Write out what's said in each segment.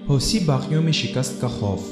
حوثی باغیوں میں شکست کا خوف۔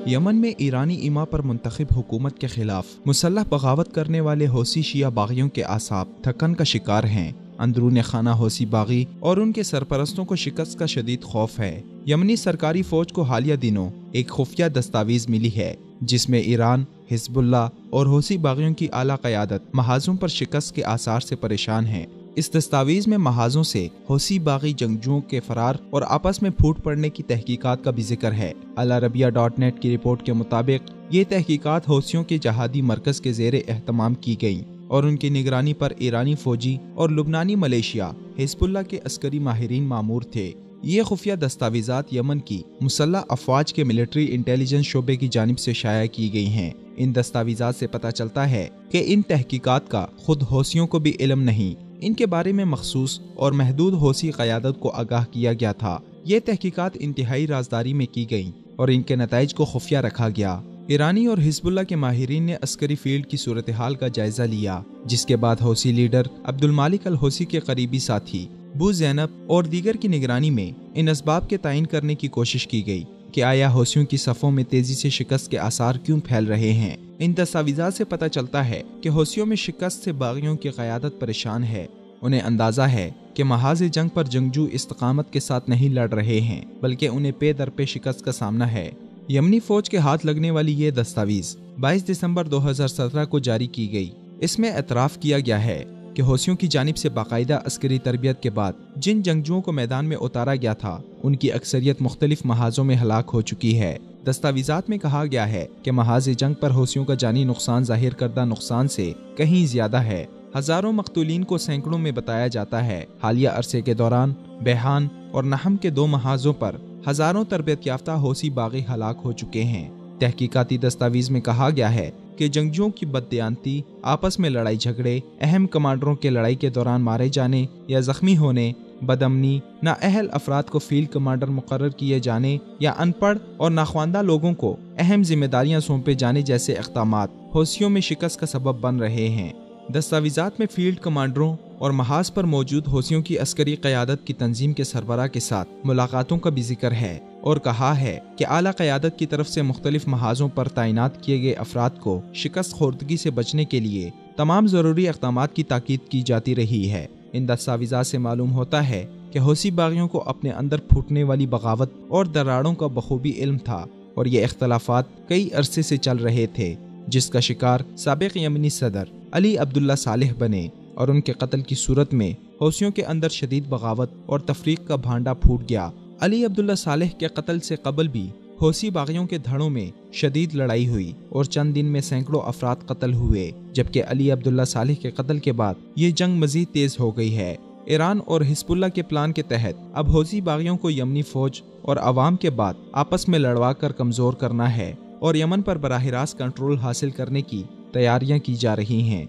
یمن میں ایرانی ایما پر منتخب حکومت کے خلاف مسلح بغاوت کرنے والے حوثی شیعہ باغیوں کے اعصاب تھکن کا شکار ہیں۔ اندرون خانہ حوثی باغی اور ان کے سرپرستوں کو شکست کا شدید خوف ہے۔ یمنی سرکاری فوج کو حالیہ دنوں ایک خفیہ دستاویز ملی ہے جس میں ایران، حزب اللہ اور حوثی باغیوں کی اعلیٰ قیادت محاذوں پر شکست کے آثار سے پریشان ہے۔ اس دستاویز میں محاذوں سے حوثی باغی جنگجوؤں کے فرار اور آپس میں پھوٹ پڑنے کی تحقیقات کا بھی ذکر ہے۔ العربیہ.net کی رپورٹ کے مطابق یہ تحقیقات حوثیوں کے جہادی مرکز کے زیر اہتمام کی گئیں اور ان کی نگرانی پر ایرانی فوجی اور لبنانی ملیشیا حزب اللہ کے عسکری ماہرین مامور تھے۔ یہ خفیہ دستاویزات یمن کی مسلح افواج کے ملٹری انٹیلیجنس شعبے کی جانب سے شائع کی گئی ہیں۔ ان دستاویزات سے پتہ چلتا ہے کہ ان تحقیقات کا خود حوثیوں کو بھی علم نہیں، ان کے بارے میں مخصوص اور محدود حوثی قیادت کو آگاہ کیا گیا تھا۔ یہ تحقیقات انتہائی رازداری میں کی گئیں اور ان کے نتائج کو خفیہ رکھا گیا۔ ایرانی اور حزب اللہ کے ماہرین نے عسکری فیلڈ کی صورتحال کا جائزہ لیا، جس کے بعد حوثی لیڈر عبدالمالک الحوثی کے قریبی ساتھی بو زینب اور دیگر کی نگرانی میں ان اسباب کے تعین کرنے کی کوشش کی گئی کہ آیا حوثیوں کی صفوں میں تیزی سے شکست کے آثار کیوں پھیل رہے ہیں۔ ان دستاویزات سے پتہ چلتا ہے کہ حوثیوں میں شکست سے باغیوں کی قیادت پریشان ہے۔ انہیں اندازہ ہے کہ محاذ جنگ پر جنگجو استقامت کے ساتھ نہیں لڑ رہے ہیں، بلکہ انہیں پے در پے شکست کا سامنا ہے۔ یمنی فوج کے ہاتھ لگنے والی یہ دستاویز 22 دسمبر 2017 کو جاری کی گئی۔ اس میں اعتراف کیا گیا ہے کہ حوثیوں کی جانب سے باقاعدہ عسکری تربیت کے بعد جن جنگجوؤں کو میدان میں اتارا گیا تھا ان کی اکثریت مختلف محاذوں میں ہلاک ہو چکی ہے۔ دستاویزات میں کہا گیا ہے کہ محاذ جنگ پر حوثیوں کا جانی نقصان ظاہر کردہ نقصان سے کہیں زیادہ ہے۔ ہزاروں مقتولین کو سینکڑوں میں بتایا جاتا ہے۔ حالیہ عرصے کے دوران بیحان اور نحم کے 2 محاذوں پر ہزاروں تربیت یافتہ حوثی باغی ہلاک ہو چکے ہیں۔ تحقیقاتی دستاویز میں کہا گیا ہے کہ جنگجوؤں کی بددیانتی، آپس میں لڑائی جھگڑے، اہم کمانڈروں کے لڑائی کے دوران مارے جانے یا زخمی ہونے، بدامنی، نااہل افراد کو فیلڈ کمانڈر مقرر کیے جانے یا ان پڑھ اور ناخواندہ لوگوں کو اہم ذمہ داریاں سونپے جانے جیسے اقدامات حوثیوں میں شکست کا سبب بن رہے ہیں۔ دستاویزات میں فیلڈ کمانڈروں اور محاذ پر موجود حوثیوں کی عسکری قیادت کی تنظیم کے سربراہ کے ساتھ ملاقاتوں کا بھی ذکر ہے اور کہا ہے کہ اعلیٰ قیادت کی طرف سے مختلف محاذوں پر تعینات کیے گئے افراد کو شکست خوردگی سے بچنے کے لیے تمام ضروری اقدامات کی تاکید کی جاتی رہی ہے۔ ان دستاویزات سے معلوم ہوتا ہے کہ حوثی باغیوں کو اپنے اندر پھوٹنے والی بغاوت اور دراڑوں کا بخوبی علم تھا اور یہ اختلافات کئی عرصے سے چل رہے تھے، جس کا شکار سابق یمنی صدر علی عبداللہ صالح بنے اور ان کے قتل کی صورت میں حوثیوں کے اندر شدید بغاوت اور تفریق کا بھانڈا پھوٹ گیا۔ علی عبداللہ صالح کے قتل سے قبل بھی حوثی باغیوں کے دھڑوں میں شدید لڑائی ہوئی اور چند دن میں سینکڑوں افراد قتل ہوئے، جبکہ علی عبداللہ صالح کے قتل کے بعد یہ جنگ مزید تیز ہو گئی ہے۔ ایران اور حزب اللہ کے پلان کے تحت اب حوثی باغیوں کو یمنی فوج اور عوام کے بعد آپس میں لڑوا کر کمزور کرنا ہے اور یمن پر براہ راست کنٹرول حاصل کرنے کی تیاریاں کی جا رہی ہیں۔